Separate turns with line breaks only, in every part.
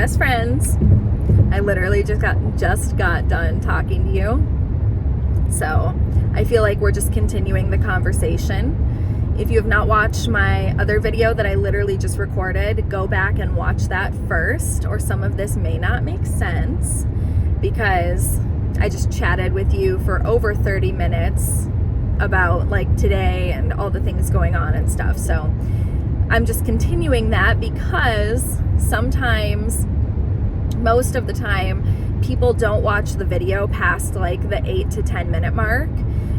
best friends. I literally just got done talking to you. So I feel like we're just continuing the conversation. If you have not watched my other video that I literally just recorded, go back and watch that first, or some of this may not make sense because I just chatted with you for over 30 minutes about like today and all the things going on and stuff. So I'm just continuing that because sometimes, most of the time, people don't watch the video past like the 8 to 10 minute mark.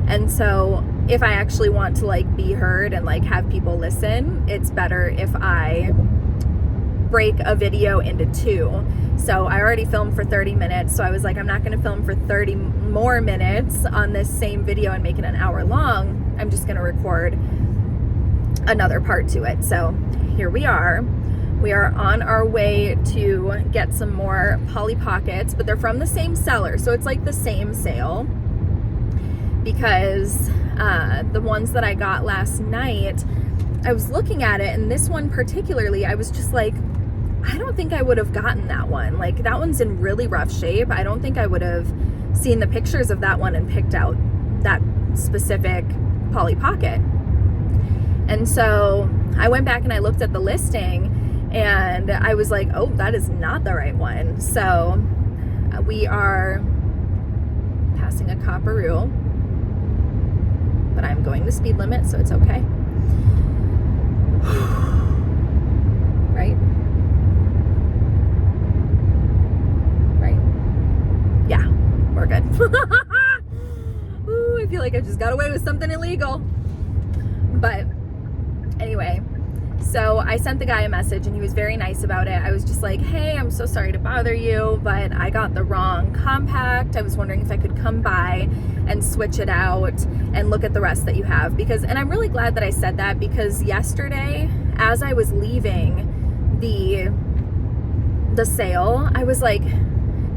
And so if I actually want to like be heard and like have people listen, it's better if I break a video into two. So I already filmed for 30 minutes. So I was like, I'm not going to film for 30 more minutes on this same video and make it an hour long. I'm just going to record another part to it. So here we are. We are on our way to get some more Polly Pockets, but they're from the same seller. So it's like the same sale, because the ones that I got last night, I was looking at it, and this one particularly, I was just like, I don't think I would have gotten that one. Like, that one's in really rough shape. I don't think I would have seen the pictures of that one and picked out that specific Polly Pocket. And so I went back and I looked at the listing, and I was like, oh, that is not the right one. So we are passing a Copperoo, but I'm going the speed limit, so it's okay. Right? Right? Yeah, we're good. Ooh, I feel like I just got away with something illegal. But anyway, so I sent the guy a message and he was very nice about it. I was just like, hey, I'm so sorry to bother you, but I got the wrong compact. I was wondering if I could come by and switch it out and look at the rest that you have. And I'm really glad that I said that, because yesterday, as I was leaving the sale, I was like,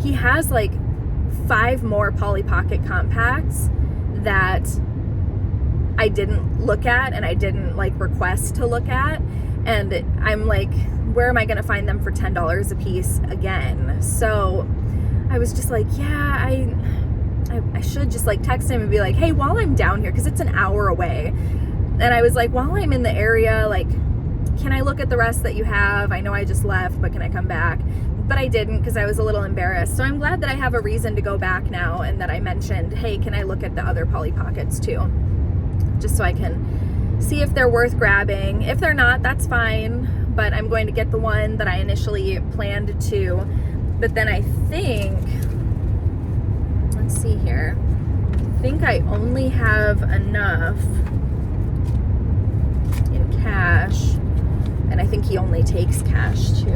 he has like 5 more Polly Pocket compacts that I didn't look at and I didn't like request to look at. And I'm like, where am I going to find them for $10 a piece again? So I was just like, yeah, I should just like text him and be like, hey, while I'm down here, because it's an hour away. And I was like, while I'm in the area, like, can I look at the rest that you have? I know I just left, but can I come back? But I didn't, because I was a little embarrassed. So I'm glad that I have a reason to go back now, and that I mentioned, hey, can I look at the other Polly Pockets too? Just so I can see if they're worth grabbing. If they're not, that's fine, but I'm going to get the one that I initially planned to. But then I think, let's see here, I think I only have enough in cash, and I think he only takes cash too.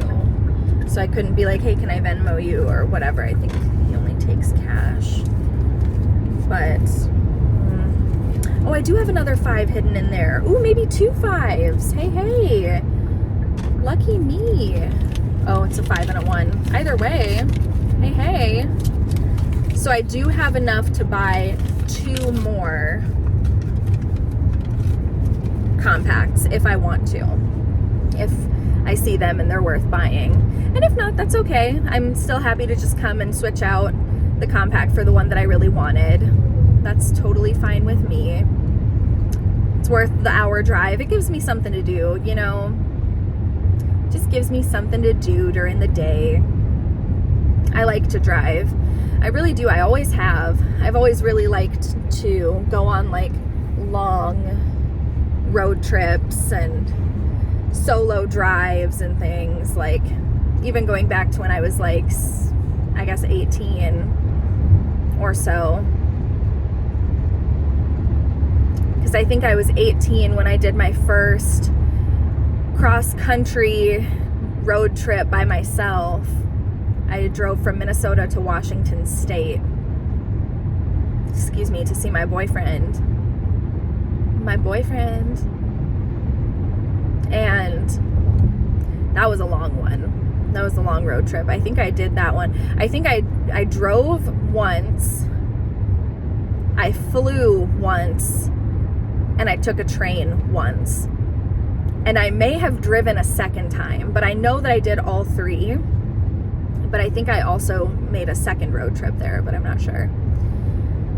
So I couldn't be like, hey, can I Venmo you or whatever. I think he only takes cash. But oh, I do have another 5 hidden in there. Ooh, maybe 2 5s. Hey. Lucky me. Oh, it's a 5 and a 1. Either way, hey. So I do have enough to buy 2 more compacts if I want to. If I see them and they're worth buying. And if not, that's okay. I'm still happy to just come and switch out the compact for the one that I really wanted. That's totally fine with me. It's worth the hour drive. It gives me something to do, you know. Just gives me something to do during the day. I like to drive. I really do. I always have. I've always really liked to go on like long road trips and solo drives and things, like even going back to when I was like, I guess 18 or so. Because I think I was 18 when I did my first cross-country road trip by myself. I drove from Minnesota to Washington State, to see my boyfriend. And that was a long one. That was a long road trip. I think I did that one. I think I drove once, I flew once, and I took a train once. And I may have driven a second time, but I know that I did all 3. But I think I also made a second road trip there, but I'm not sure.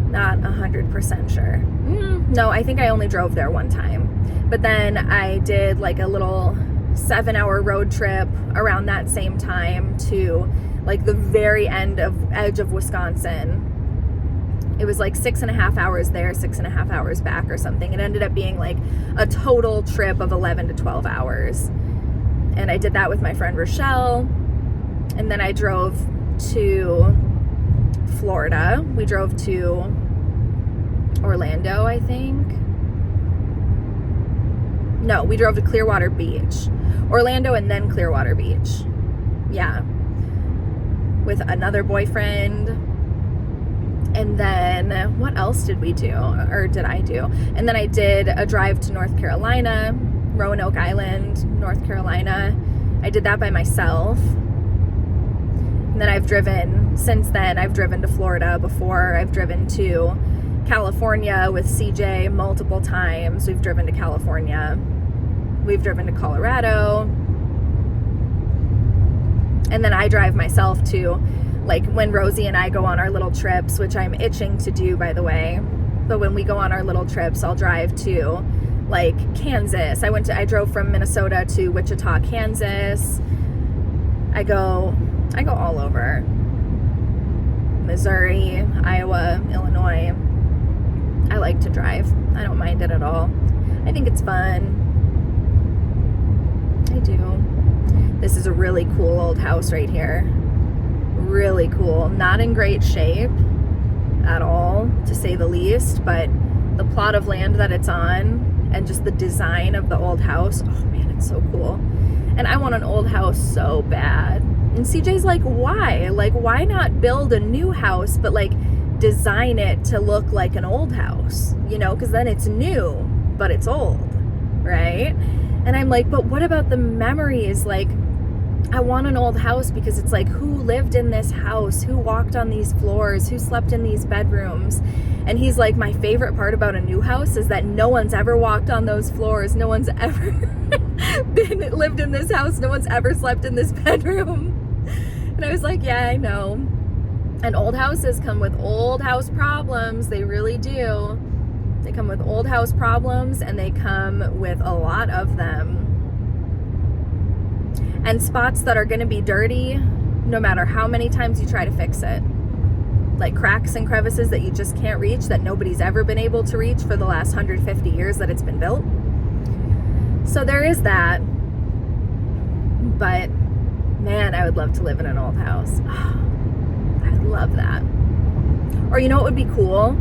Not 100% sure. No, I think I only drove there one time. But then I did like a little 7-hour road trip around that same time to like the very edge of Wisconsin. It was like 6.5 hours there, 6.5 hours back or something. It ended up being like a total trip of 11 to 12 hours. And I did that with my friend Rochelle. And then I drove to Florida. We drove to Orlando, I think. No, we drove to Clearwater Beach. Orlando and then Clearwater Beach. Yeah. With another boyfriend. And then what else did we do? Or did I do? And then I did a drive to North Carolina, Roanoke Island, North Carolina. I did that by myself. And then since then, I've driven to Florida before. I've driven to California with CJ multiple times. We've driven to California. We've driven to Colorado. And then I drive myself to, like, when Rosie and I go on our little trips, which I'm itching to do, by the way. But when we go on our little trips, I'll drive to, like, Kansas. I drove from Minnesota to Wichita, Kansas. I go all over. Missouri, Iowa, Illinois. I like to drive. I don't mind it at all. I think it's fun. I do. This is a really cool old house right here. Really cool. Not in great shape at all, to say the least, but the plot of land that it's on and just the design of the old house, oh man, it's so cool. And I want an old house so bad. And CJ's like, why? Like, why not build a new house, but like design it to look like an old house, you know, because then it's new, but it's old, right? And I'm like, but what about the memories? Like, I want an old house because it's like, who lived in this house? Who walked on these floors? Who slept in these bedrooms? And he's like, my favorite part about a new house is that no one's ever walked on those floors. No one's ever lived in this house. No one's ever slept in this bedroom. And I was like, yeah, I know. And old houses come with old house problems. They really do. They come with old house problems, and they come with a lot of them. And spots that are going to be dirty no matter how many times you try to fix it. Like cracks and crevices that you just can't reach, that nobody's ever been able to reach for the last 150 years that it's been built. So there is that. But man, I would love to live in an old house. I would love that. Or you know what would be cool?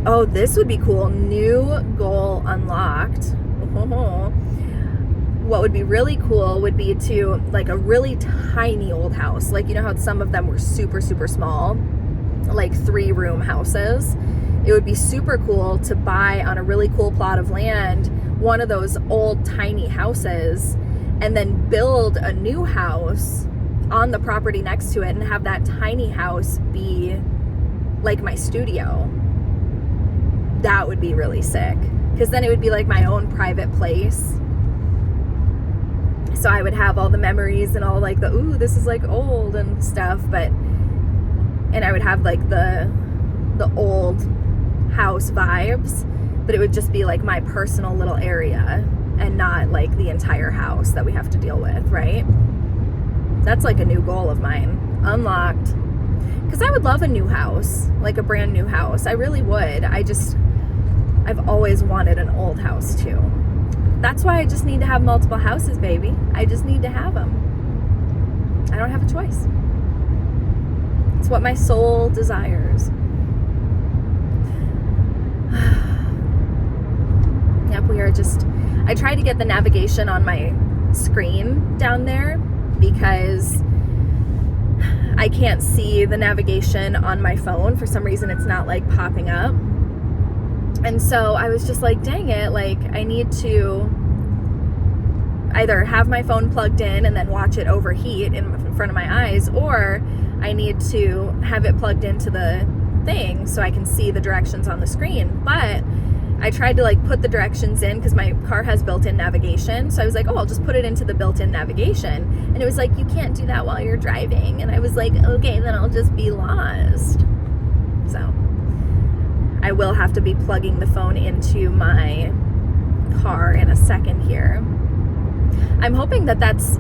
Oh, this would be cool. New goal unlocked. What would be really cool would be to, like, a really tiny old house. Like, you know how some of them were super, super small? Like 3-room houses. It would be super cool to buy on a really cool plot of land one of those old tiny houses and then build a new house on the property next to it and have that tiny house be like my studio. That would be really sick, because then it would be like my own private place. So I would have all the memories and all like the, ooh, this is like old and stuff, and I would have like the old house vibes, but it would just be like my personal little area and not like the entire house that we have to deal with, right? That's like a new goal of mine, unlocked. Because I would love a new house, like a brand new house. I really would. I've always wanted an old house too. That's why I just need to have multiple houses, baby. I just need to have them. I don't have a choice. It's what my soul desires. Yep, I tried to get the navigation on my screen down there because I can't see the navigation on my phone. For some reason, it's not like popping up. And so I was just like, dang it, like I need to either have my phone plugged in and then watch it overheat in front of my eyes, or I need to have it plugged into the thing so I can see the directions on the screen. But I tried to like put the directions in because my car has built-in navigation. So I was like, oh, I'll just put it into the built-in navigation. And it was like, you can't do that while you're driving. And I was like, okay, then I'll just be lost. So I will have to be plugging the phone into my car in a second here. I'm hoping that that's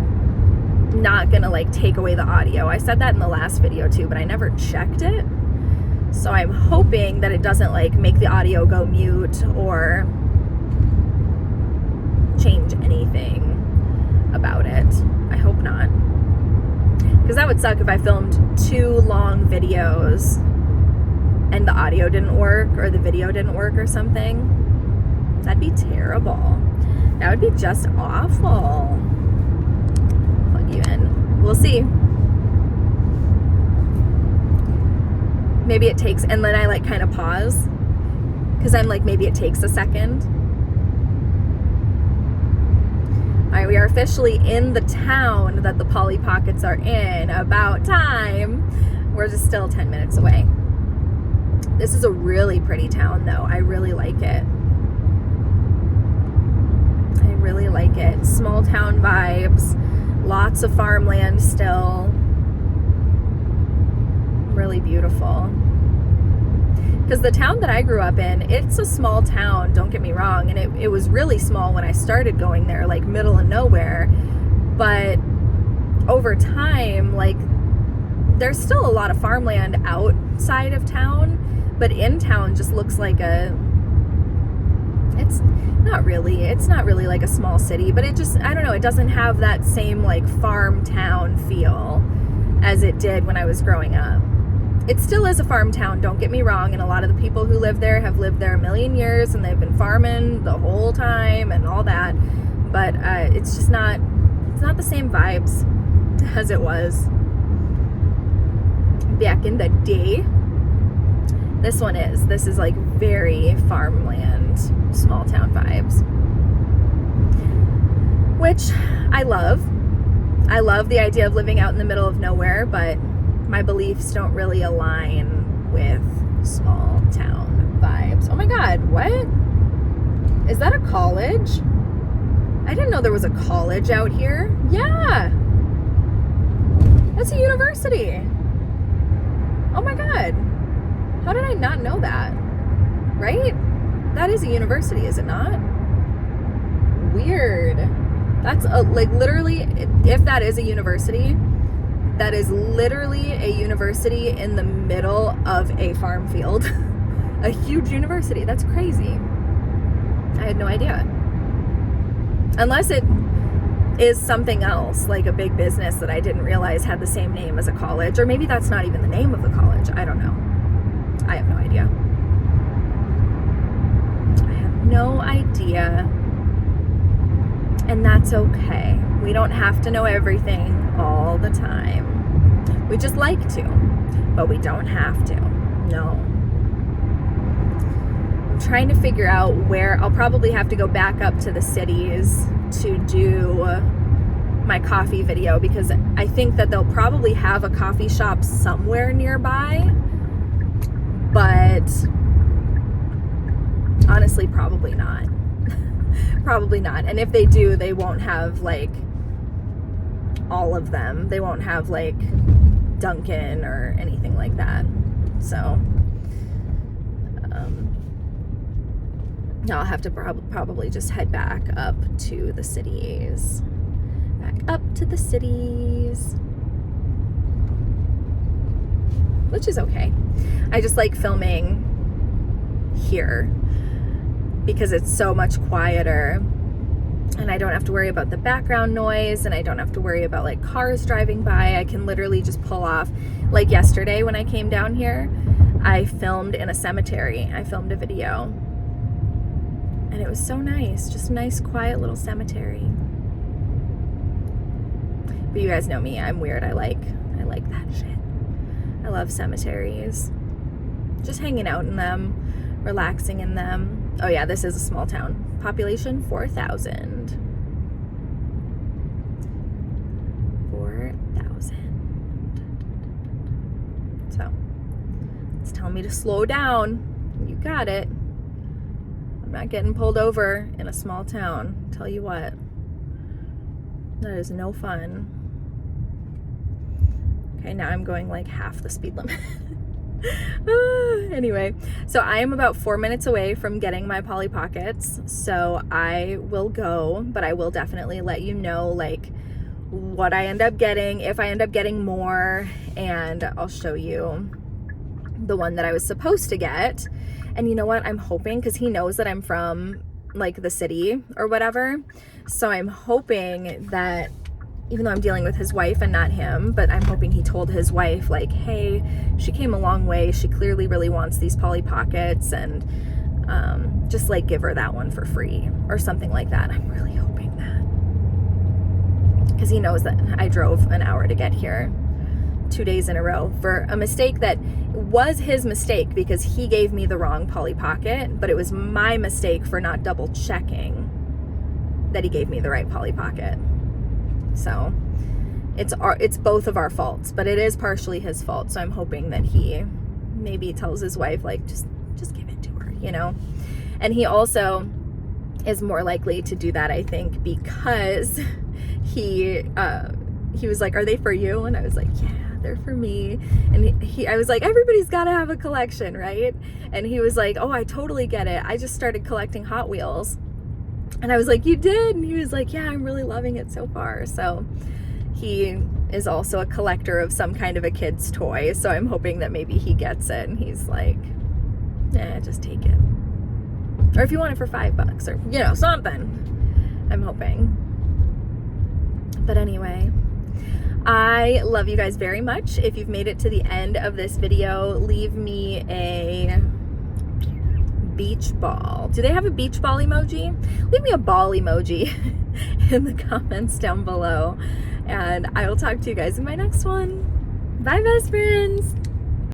not gonna like take away the audio. I said that in the last video too, but I never checked it. So I'm hoping that it doesn't like make the audio go mute or change anything about it. I hope not. Because that would suck if I filmed 2 long videos and the audio didn't work or the video didn't work or something. That'd be terrible. That would be just awful. Plug you in. We'll see. Maybe it takes, and then I like kind of pause because I'm like, maybe it takes a second. All right, we are officially in the town that the Polly Pockets are in. About time. We're just still 10 minutes away. This is a really pretty town though. I really like it. I really like it. Small town vibes, lots of farmland still. Really beautiful. Because the town that I grew up in, it's a small town, don't get me wrong, and it was really small when I started going there, like middle of nowhere. But over time, like, there's still a lot of farmland outside of town, but in town just looks like it's not really like a small city, but it just, I don't know, it doesn't have that same like farm town feel as it did when I was growing up. It still is a farm town, don't get me wrong, and a lot of the people who live there have lived there a million years and they've been farming the whole time and all that, but it's just not, it's not the same vibes as it was back in the day. This is like very farmland, small town vibes, which I love. I love the idea of living out in the middle of nowhere, but my beliefs don't really align with small town vibes. Oh my God, what? Is that a college? I didn't know there was a college out here. Yeah. That's a university. Oh my God. How did I not know that? Right? That is a university, is it not? Weird. That's like literally, if that is a university, that is literally a university in the middle of a farm field. A huge university. That's crazy. I had no idea. Unless it is something else, like a big business that I didn't realize had the same name as a college. Or maybe that's not even the name of the college. I don't know. I have no idea. I have no idea. And that's okay. We don't have to know everything all the time. We just like to, but we don't have to. No. I'm trying to figure out where I'll probably have to go back up to the cities to do my coffee video, because I think that they'll probably have a coffee shop somewhere nearby, but honestly, probably not. Probably not. And if they do, they won't have like all of them. They won't have like Dunkin' or anything like that. So I'll have to probably just head back up to the cities. Back up to the cities. Which is okay. I just like filming here because it's so much quieter and I don't have to worry about the background noise, and I don't have to worry about like cars driving by. I can literally just pull off. Like yesterday when I came down here, I filmed in a cemetery. I filmed a video and it was so nice. Just a nice quiet little cemetery. But you guys know me, I'm weird. I like that shit. I love cemeteries. Just hanging out in them, relaxing in them. Oh yeah, this is a small town. Population 4,000. 4,000. So, it's telling me to slow down. You got it. I'm not getting pulled over in a small town. Tell you what, that is no fun. Okay, now I'm going like half the speed limit. Anyway, so I am about 4 minutes away from getting my Polly Pockets, so I will go, but I will definitely let you know like what I end up getting, if I end up getting more, and I'll show you the one that I was supposed to get. And you know what, I'm hoping, because he knows that I'm from like the city or whatever, so I'm hoping that, even though I'm dealing with his wife and not him, but I'm hoping he told his wife like, hey, she came a long way, she clearly really wants these Polly Pockets, and just like give her that one for free or something like that. I'm really hoping that, because he knows that I drove an hour to get here 2 days in a row for a mistake that was his mistake, because he gave me the wrong Polly Pocket, but it was my mistake for not double checking that he gave me the right Polly Pocket. So it's both of our faults, but it is partially his fault. So I'm hoping that he maybe tells his wife like, just give it to her, you know. And he also is more likely to do that, I think, because he was like, are they for you? And I was like, yeah, they're for me. And I was like, everybody's got to have a collection, right? And he was like, oh, I totally get it. I just started collecting Hot Wheels. And I was like, you did? And he was like, yeah, I'm really loving it so far. So he is also a collector of some kind of a kid's toy. So I'm hoping that maybe he gets it and he's like, just take it. Or if you want it for $5 or, you know, something. I'm hoping. But anyway, I love you guys very much. If you've made it to the end of this video, leave me a beach ball. Do they have a beach ball emoji? Leave me a ball emoji in the comments down below, and I will talk to you guys in my next one. Bye, best friends.